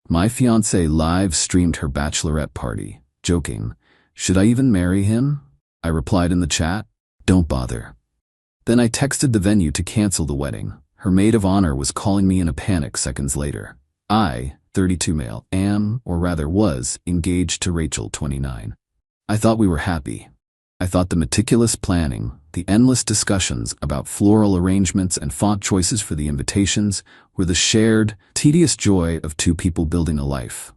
My fiancée live streamed her bachelorette party, joking, "Should I even marry him?" I replied in the chat, "Don't bother." Then I texted the venue to cancel the wedding. Her maid of honor was calling me in a panic seconds later. I, 32 male, am, or rather was, engaged to Rachel, 29. I thought we were happy. I thought the meticulous planning, the endless discussions about floral arrangements and font choices for the invitations were the shared, tedious joy of two people building a life.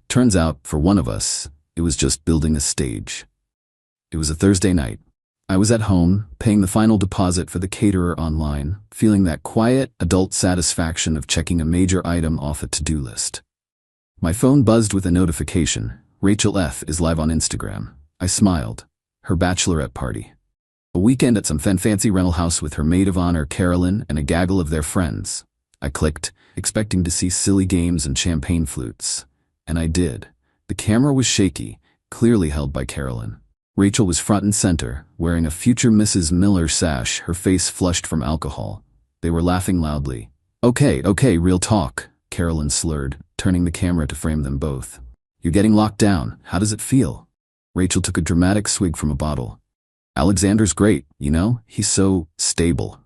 Turns out, for one of us, it was just building a stage. It was a Thursday night. I was at home, paying the final deposit for the caterer online, feeling that quiet, adult satisfaction of checking a major item off a to-do list. My phone buzzed with a notification. Rachel F. is live on Instagram. I smiled. Her bachelorette party. A weekend at some fancy rental house with her maid of honor Carolyn and a gaggle of their friends. I clicked, expecting to see silly games and champagne flutes. And I did. The camera was shaky, clearly held by Carolyn. Rachel was front and center, wearing a future Mrs. Miller sash, her face flushed from alcohol. They were laughing loudly. Okay, real talk," Carolyn slurred, turning the camera to frame them both. "You're getting locked down. How does it feel?" Rachel took a dramatic swig from a bottle. "Alexander's great, you know? He's so stable."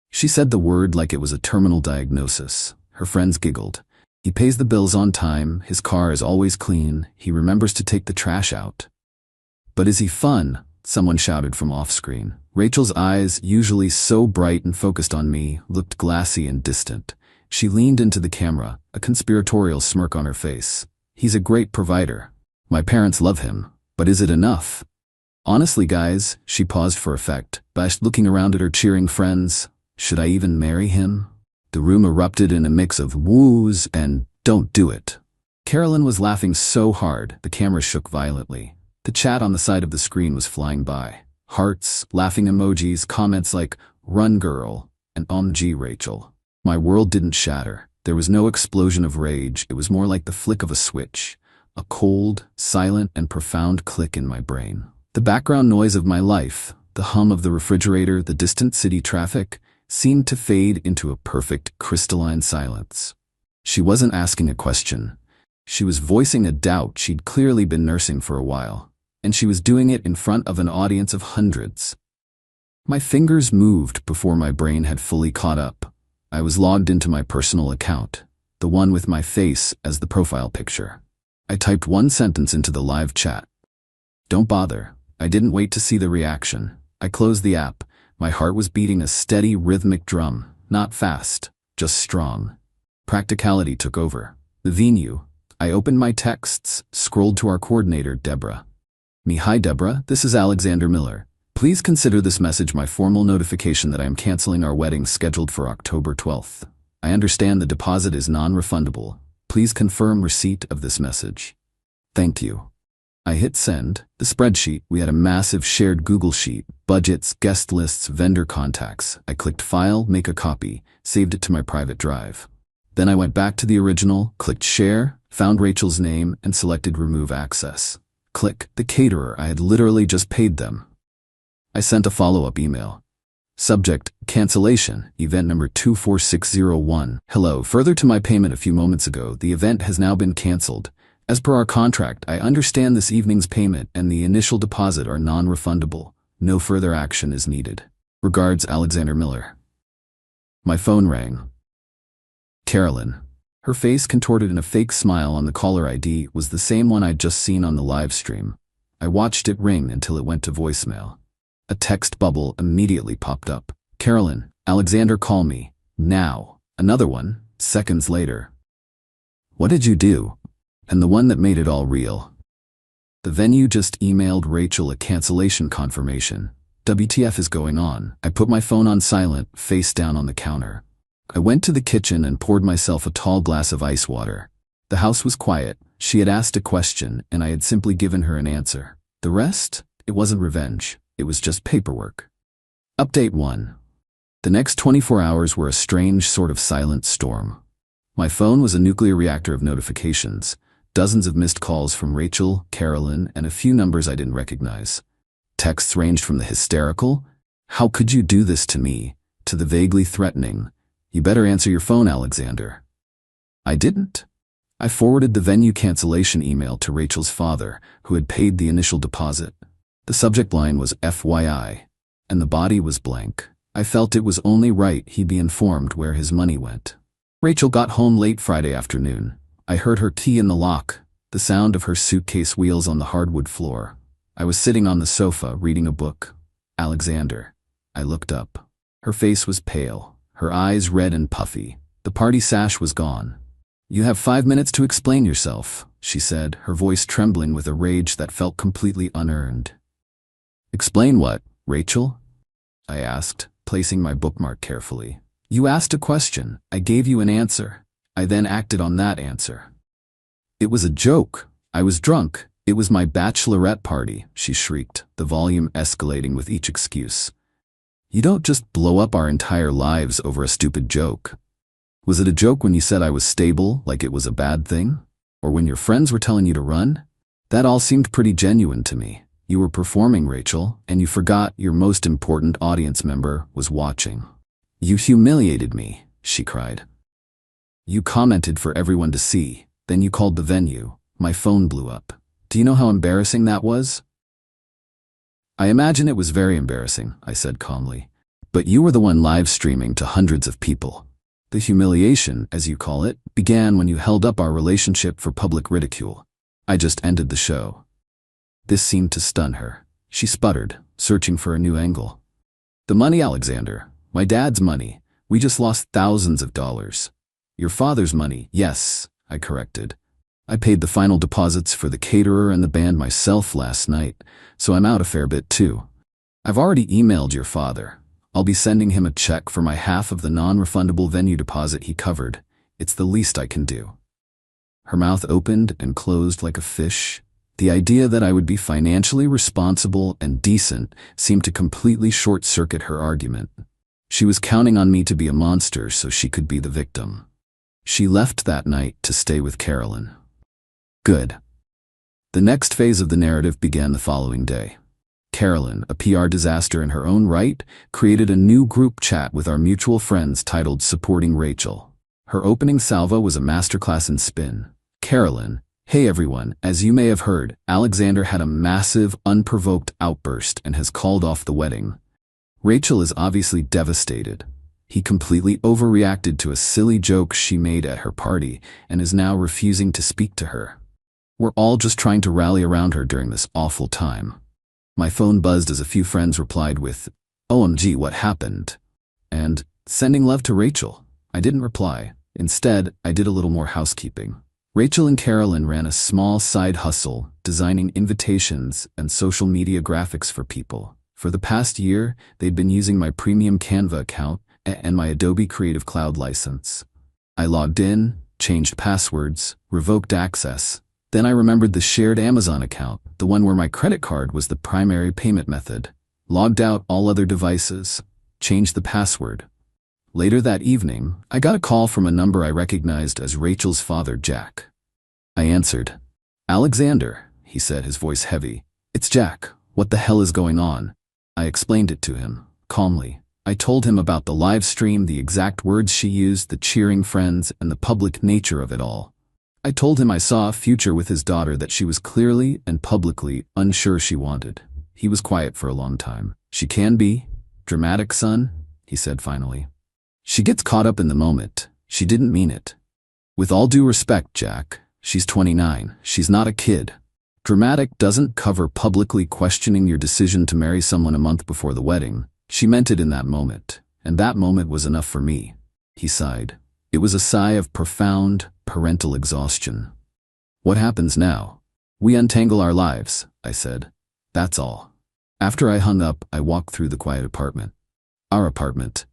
She said the word like it was a terminal diagnosis. Her friends giggled. "He pays the bills on time, his car is always clean, he remembers to take the trash out." "But is he fun?" someone shouted from off-screen. Rachel's eyes, usually so bright and focused on me, looked glassy and distant. She leaned into the camera, a conspiratorial smirk on her face. "He's a great provider. My parents love him. But is it enough?" "Honestly, guys," she paused for effect, looking around at her cheering friends, "should I even marry him?" The room erupted in a mix of woos and "don't do it." Carolyn was laughing so hard, the camera shook violently. The chat on the side of the screen was flying by. Hearts, laughing emojis, comments like, "Run girl," and "OMG Rachel." My world didn't shatter. There was no explosion of rage, it was more like the flick of a switch. A cold, silent, and profound click in my brain. The background noise of my life, the hum of the refrigerator, the distant city traffic, seemed to fade into a perfect, crystalline silence. She wasn't asking a question. She was voicing a doubt she'd clearly been nursing for a while. And she was doing it in front of an audience of hundreds. My fingers moved before my brain had fully caught up. I was logged into my personal account, the one with my face as the profile picture. I typed one sentence into the live chat. "Don't bother." I didn't wait to see the reaction. I closed the app. My heart was beating a steady, rhythmic drum, not fast, just strong. Practicality took over. The venue. I opened my texts, scrolled to our coordinator, Deborah. "Hi Deborah, this is Alexander Miller. Please consider this message my formal notification that I am canceling our wedding scheduled for October 12th. I understand the deposit is non-refundable. Please confirm receipt of this message. Thank you." I hit send. The spreadsheet, we had a massive shared Google sheet, budgets, guest lists, vendor contacts. I clicked File, Make a Copy, saved it to my private drive. Then I went back to the original, clicked Share, found Rachel's name, and selected Remove Access. Click, the caterer, I had literally just paid them. I sent a follow-up email. Subject, cancellation, event number 24601. Hello, further to my payment a few moments ago, the event has now been canceled. As per our contract, I understand this evening's payment and the initial deposit are non-refundable. No further action is needed. Regards, Alexander Miller. My phone rang. Carolyn. Her face, contorted in a fake smile on the caller ID, was the same one I'd just seen on the live stream. I watched it ring until it went to voicemail. A text bubble immediately popped up. "Carolyn, Alexander, call me. Now." Another one, seconds later. "What did you do?" And the one that made it all real. The venue just emailed Rachel a cancellation confirmation. WTF is going on? I put my phone on silent, face down on the counter. I went to the kitchen and poured myself a tall glass of ice water. The house was quiet. She had asked a question, and I had simply given her an answer. The rest? It wasn't revenge. It was just paperwork. Update 1. The next 24 hours were a strange sort of silent storm. My phone was a nuclear reactor of notifications, dozens of missed calls from Rachel, Carolyn, and a few numbers I didn't recognize. Texts ranged from the hysterical, "How could you do this to me?" to the vaguely threatening, "You better answer your phone, Alexander." I didn't. I forwarded the venue cancellation email to Rachel's father, who had paid the initial deposit. The subject line was FYI, and the body was blank. I felt it was only right he'd be informed where his money went. Rachel got home late Friday afternoon. I heard her key in the lock, the sound of her suitcase wheels on the hardwood floor. I was sitting on the sofa reading a book. Alexander. I looked up. Her face was pale, her eyes red and puffy. The party sash was gone. "You have 5 minutes to explain yourself," she said, her voice trembling with a rage that felt completely unearned. "Explain what, Rachel?" I asked, placing my bookmark carefully. "You asked a question. I gave you an answer. I then acted on that answer." "It was a joke. I was drunk. It was my bachelorette party," she shrieked, the volume escalating with each excuse. "You don't just blow up our entire lives over a stupid joke. Was it a joke when you said I was stable, like it was a bad thing? Or when your friends were telling you to run? That all seemed pretty genuine to me. You were performing, Rachel, and you forgot your most important audience member was watching. You humiliated me," she cried. "You commented for everyone to see, then you called the venue. My phone blew up. Do you know how embarrassing that was?" "I imagine it was very embarrassing," I said calmly. "But you were the one live streaming to hundreds of people. The humiliation, as you call it, began when you held up our relationship for public ridicule. I just ended the show." This seemed to stun her. She sputtered, searching for a new angle. "The money, Alexander. My dad's money. We just lost thousands of dollars." "Your father's money, yes," I corrected. "I paid the final deposits for the caterer and the band myself last night, so I'm out a fair bit too. I've already emailed your father. I'll be sending him a check for my half of the non-refundable venue deposit he covered. It's the least I can do." Her mouth opened and closed like a fish. The idea that I would be financially responsible and decent seemed to completely short-circuit her argument. She was counting on me to be a monster so she could be the victim. She left that night to stay with Carolyn. Good. The next phase of the narrative began the following day. Carolyn, a PR disaster in her own right, created a new group chat with our mutual friends titled Supporting Rachel. Her opening salvo was a masterclass in spin. "Carolyn, hey everyone, as you may have heard, Alexander had a massive, unprovoked outburst and has called off the wedding. Rachel is obviously devastated. He completely overreacted to a silly joke she made at her party and is now refusing to speak to her. We're all just trying to rally around her during this awful time." My phone buzzed as a few friends replied with, "OMG, what happened?" and "Sending love to Rachel." I didn't reply. Instead, I did a little more housekeeping. Rachel and Carolyn ran a small side hustle, designing invitations and social media graphics for people. For the past year, they'd been using my premium Canva account and my Adobe Creative Cloud license. I logged in, changed passwords, revoked access. Then I remembered the shared Amazon account, the one where my credit card was the primary payment method. Logged out all other devices, changed the password. Later that evening, I got a call from a number I recognized as Rachel's father, Jack. I answered. "Alexander," he said, his voice heavy. "It's Jack. What the hell is going on?" I explained it to him, calmly. I told him about the live stream, the exact words she used, the cheering friends, and the public nature of it all. I told him I saw a future with his daughter that she was clearly and publicly unsure she wanted. He was quiet for a long time. "She can be. Dramatic, son," he said finally. "She gets caught up in the moment. She didn't mean it. With all due respect, Jack, she's 29. She's not a kid. Dramatic doesn't cover publicly questioning your decision to marry someone a month before the wedding. She meant it in that moment, and that moment was enough for me." He sighed. It was a sigh of profound parental exhaustion. "What happens now?" "We untangle our lives," I said. "That's all." After I hung up, I walked through the quiet apartment. Our apartment.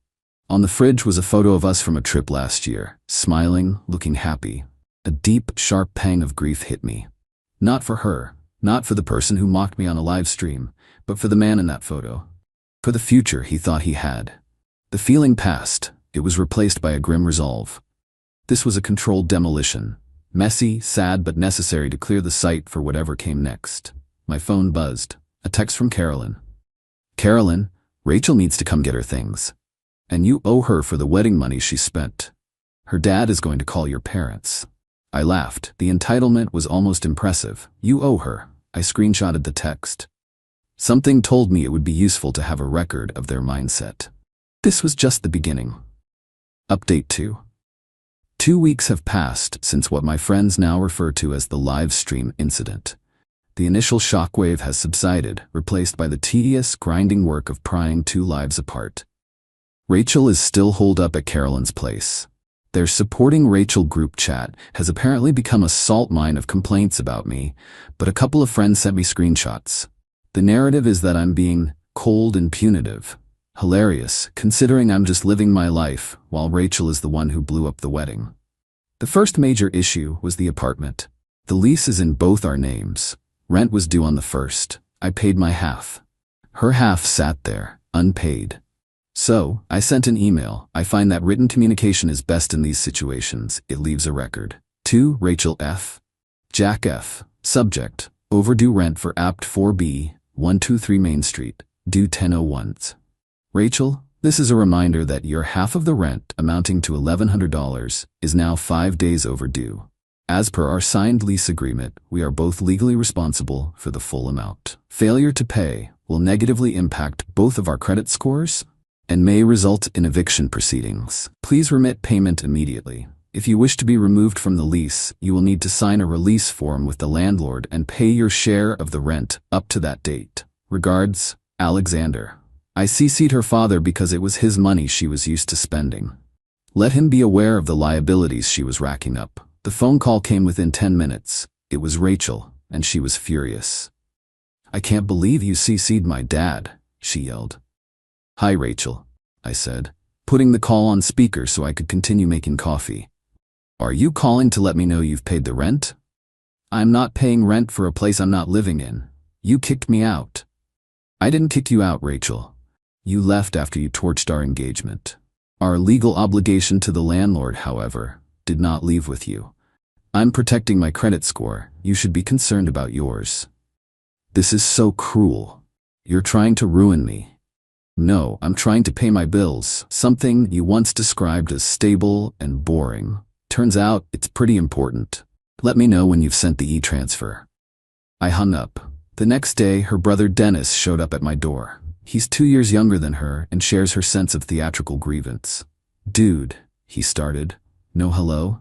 On the fridge was a photo of us from a trip last year, smiling, looking happy. A deep, sharp pang of grief hit me. Not for her, not for the person who mocked me on a live stream, but for the man in that photo. For the future he thought he had. The feeling passed. It was replaced by a grim resolve. This was a controlled demolition. Messy, sad, but necessary to clear the site for whatever came next. My phone buzzed. A text from Carolyn. "Carolyn, Rachel needs to come get her things. And you owe her for the wedding money she spent. Her dad is going to call your parents." I laughed. The entitlement was almost impressive. You owe her. I screenshotted the text. Something told me it would be useful to have a record of their mindset. This was just the beginning. Update 2. 2 weeks have passed since what my friends now refer to as the live stream incident. The initial shockwave has subsided, replaced by the tedious, grinding work of prying 2 lives apart. Rachel is still holed up at Carolyn's place. Their supporting Rachel group chat has apparently become a salt mine of complaints about me, but a couple of friends sent me screenshots. The narrative is that I'm being cold and punitive. Hilarious, considering I'm just living my life, while Rachel is the one who blew up the wedding. The first major issue was the apartment. The lease is in both our names. Rent was due on the 1st. I paid my half. Her half sat there, unpaid. So, I sent an email. I find that written communication is best in these situations. It leaves a record. 2. Rachel F. Jack F. Subject: overdue rent for Apt 4B, 123 Main Street, due 10/01. Rachel, this is a reminder that your half of the rent, amounting to $1,100, is now 5 days overdue. As per our signed lease agreement, we are both legally responsible for the full amount. Failure to pay will negatively impact both of our credit scores and may result in eviction proceedings. Please remit payment immediately. If you wish to be removed from the lease, you will need to sign a release form with the landlord and pay your share of the rent up to that date. Regards, Alexander. I CC'd her father because it was his money she was used to spending. Let him be aware of the liabilities she was racking up. The phone call came within 10 minutes. It was Rachel, and she was furious. I can't believe you CC'd my dad, she yelled. Hi Rachel, I said, putting the call on speaker so I could continue making coffee. Are you calling to let me know you've paid the rent? I'm not paying rent for a place I'm not living in. You kicked me out. I didn't kick you out, Rachel. You left after you torched our engagement. Our legal obligation to the landlord, however, did not leave with you. I'm protecting my credit score. You should be concerned about yours. This is so cruel. You're trying to ruin me. No, I'm trying to pay my bills, something you once described as stable and boring. Turns out it's pretty important. Let me know when you've sent the e-transfer. I hung up. The next day, her brother Dennis showed up at my door. He's 2 years younger than her and shares her sense of theatrical grievance. Dude, he started. No hello?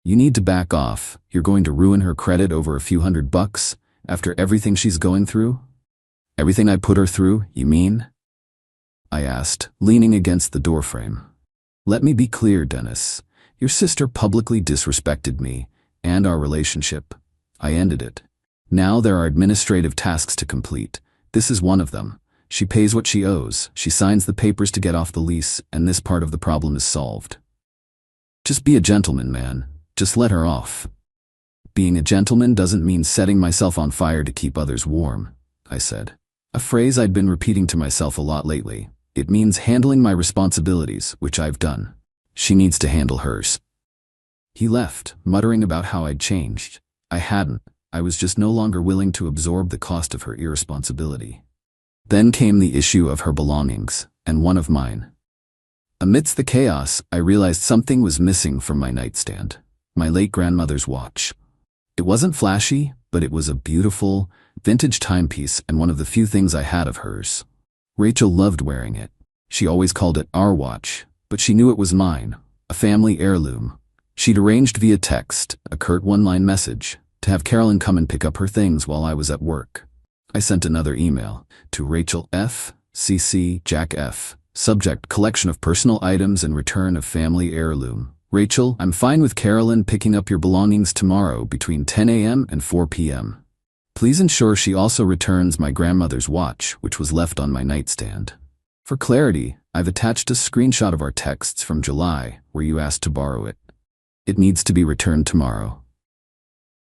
You need to back off. You're going to ruin her credit over a few $100 after everything she's going through? Everything I put her through, you mean? I asked, leaning against the doorframe. Let me be clear, Dennis. Your sister publicly disrespected me and our relationship. I ended it. Now there are administrative tasks to complete. This is one of them. She pays what she owes, she signs the papers to get off the lease, and this part of the problem is solved. Just be a gentleman, man. Just let her off. Being a gentleman doesn't mean setting myself on fire to keep others warm, I said. A phrase I'd been repeating to myself a lot lately. It means handling my responsibilities, which I've done. She needs to handle hers. He left, muttering about how I'd changed. I hadn't. I was just no longer willing to absorb the cost of her irresponsibility. Then came the issue of her belongings, and one of mine. Amidst the chaos, I realized something was missing from my nightstand. My late grandmother's watch. It wasn't flashy, but it was a beautiful, vintage timepiece and one of the few things I had of hers. Rachel loved wearing it. She always called it our watch, but she knew it was mine, a family heirloom. She'd arranged via text, a curt one-line message, to have Carolyn come and pick up her things while I was at work. I sent another email to Rachel F. CC Jack F. Subject: collection of personal items and return of family heirloom. Rachel, I'm fine with Carolyn picking up your belongings tomorrow between 10 a.m. and 4 p.m. Please ensure she also returns my grandmother's watch, which was left on my nightstand. For clarity, I've attached a screenshot of our texts from July where you asked to borrow it. It needs to be returned tomorrow.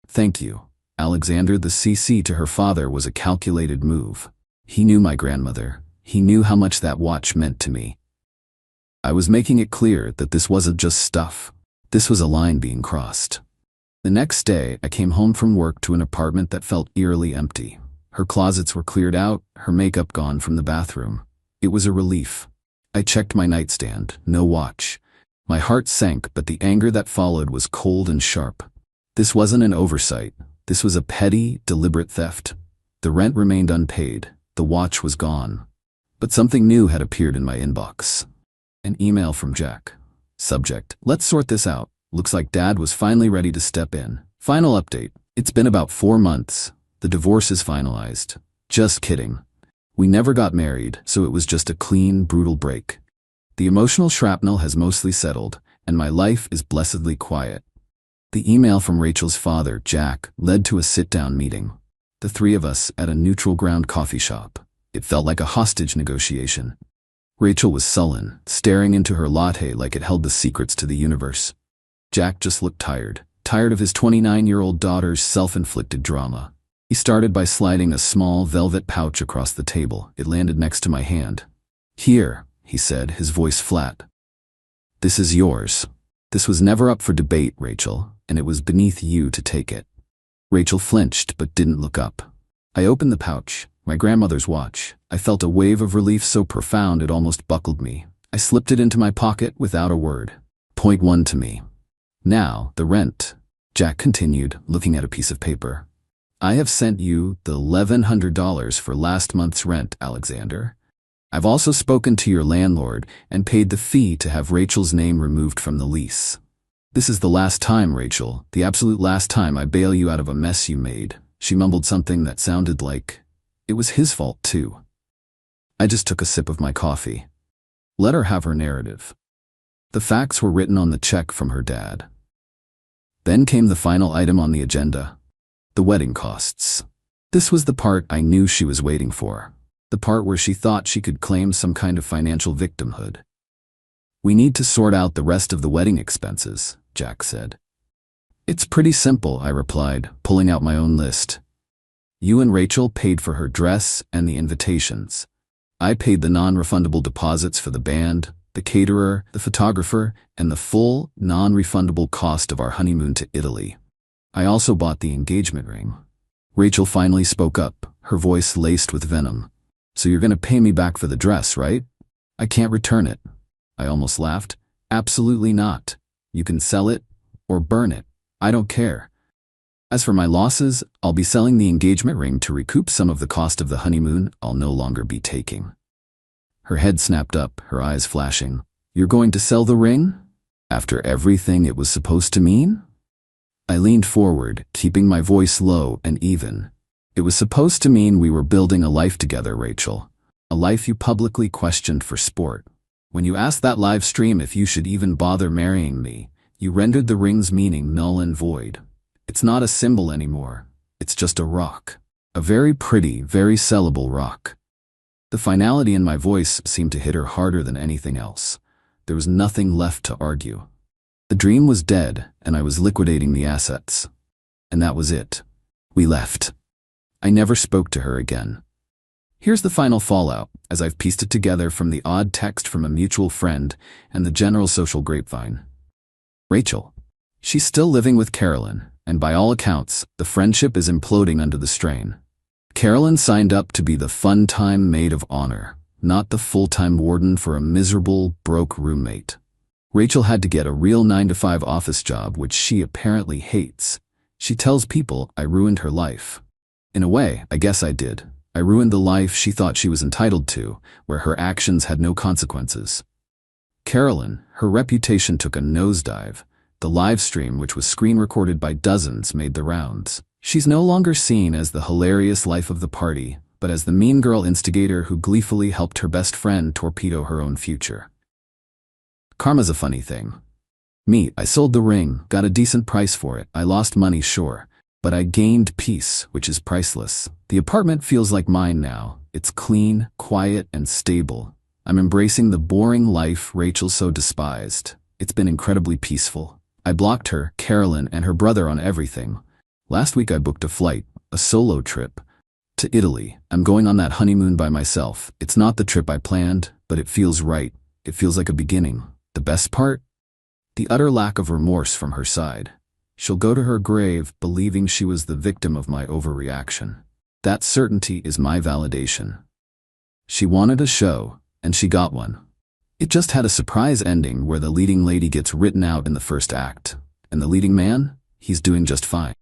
Thank you. Alexander. The CC to her father was a calculated move. He knew my grandmother. He knew how much that watch meant to me. I was making it clear that this wasn't just stuff. This was a line being crossed. The next day, I came home from work to an apartment that felt eerily empty. Her closets were cleared out, her makeup gone from the bathroom. It was a relief. I checked my nightstand, no watch. My heart sank, but the anger that followed was cold and sharp. This wasn't an oversight. This was a petty, deliberate theft. The rent remained unpaid. The watch was gone. But something new had appeared in my inbox. An email from Jack. Subject: let's sort this out. Looks like Dad was finally ready to step in. Final update: it's been about 4 months. The divorce is finalized. Just kidding. We never got married, so it was just a clean, brutal break. The emotional shrapnel has mostly settled, and my life is blessedly quiet. The email from Rachel's father, Jack, led to a sit-down meeting. The three of us at a neutral ground coffee shop. It felt like a hostage negotiation. Rachel was sullen, staring into her latte like it held the secrets to the universe. Jack just looked tired of his 29-year-old daughter's self-inflicted drama. He started by sliding a small velvet pouch across the table. It landed next to my hand. "Here," he said, his voice flat. "This is yours. This was never up for debate, Rachel, and it was beneath you to take it." Rachel flinched but didn't look up. I opened the pouch. My grandmother's watch. I felt a wave of relief so profound it almost buckled me. I slipped it into my pocket without a word. Point 1 to me. "Now, the rent," Jack continued, looking at a piece of paper. "I have sent you the $1,100 for last month's rent, Alexander. I've also spoken to your landlord and paid the fee to have Rachel's name removed from the lease. This is the last time, Rachel, the absolute last time I bail you out of a mess you made." She mumbled something that sounded like it was his fault too. I just took a sip of my coffee. Let her have her narrative. The facts were written on the check from her dad. Then came the final item on the agenda: the wedding costs. This was the part I knew she was waiting for. The part where she thought she could claim some kind of financial victimhood. "We need to sort out the rest of the wedding expenses," Jack said. "It's pretty simple," I replied, pulling out my own list. "You and Rachel paid for her dress and the invitations. I paid the non-refundable deposits for the band, the caterer, the photographer, and the full, non-refundable cost of our honeymoon to Italy. I also bought the engagement ring." Rachel finally spoke up, her voice laced with venom. "So you're going to pay me back for the dress, right? I can't return it." I almost laughed. "Absolutely not. You can sell it or burn it. I don't care. As for my losses, I'll be selling the engagement ring to recoup some of the cost of the honeymoon I'll no longer be taking." Her head snapped up, her eyes flashing. "You're going to sell the ring? After everything it was supposed to mean?" I leaned forward, keeping my voice low and even. "It was supposed to mean we were building a life together, Rachel. A life you publicly questioned for sport. When you asked that live stream if you should even bother marrying me, you rendered the ring's meaning null and void. It's not a symbol anymore. It's just a rock. A very pretty, very sellable rock." The finality in my voice seemed to hit her harder than anything else. There was nothing left to argue. The dream was dead, and I was liquidating the assets. And that was it. We left. I never spoke to her again. Here's the final fallout, as I've pieced it together from the odd text from a mutual friend and the general social grapevine. Rachel. She's still living with Carolyn, and by all accounts, the friendship is imploding under the strain. Carolyn signed up to be the fun-time maid of honor, not the full-time warden for a miserable, broke roommate. Rachel had to get a real 9-to-5 office job, which she apparently hates. She tells people I ruined her life. In a way, I guess I did. I ruined the life she thought she was entitled to, where her actions had no consequences. Carolyn, her reputation took a nosedive. The live stream, which was screen-recorded by dozens, made the rounds. She's no longer seen as the hilarious life of the party, but as the mean girl instigator who gleefully helped her best friend torpedo her own future. Karma's a funny thing. I sold the ring, got a decent price for it. I lost money, sure, but I gained peace, which is priceless. The apartment feels like mine now. It's clean, quiet, and stable. I'm embracing the boring life Rachel so despised. It's been incredibly peaceful. I blocked her, Carolyn, and her brother on everything. Last week I booked a flight, a solo trip, to Italy. I'm going on that honeymoon by myself. It's not the trip I planned, but it feels right. It feels like a beginning. The best part? The utter lack of remorse from her side. She'll go to her grave believing she was the victim of my overreaction. That certainty is my validation. She wanted a show, and she got one. It just had a surprise ending where the leading lady gets written out in the first act. And the leading man? He's doing just fine.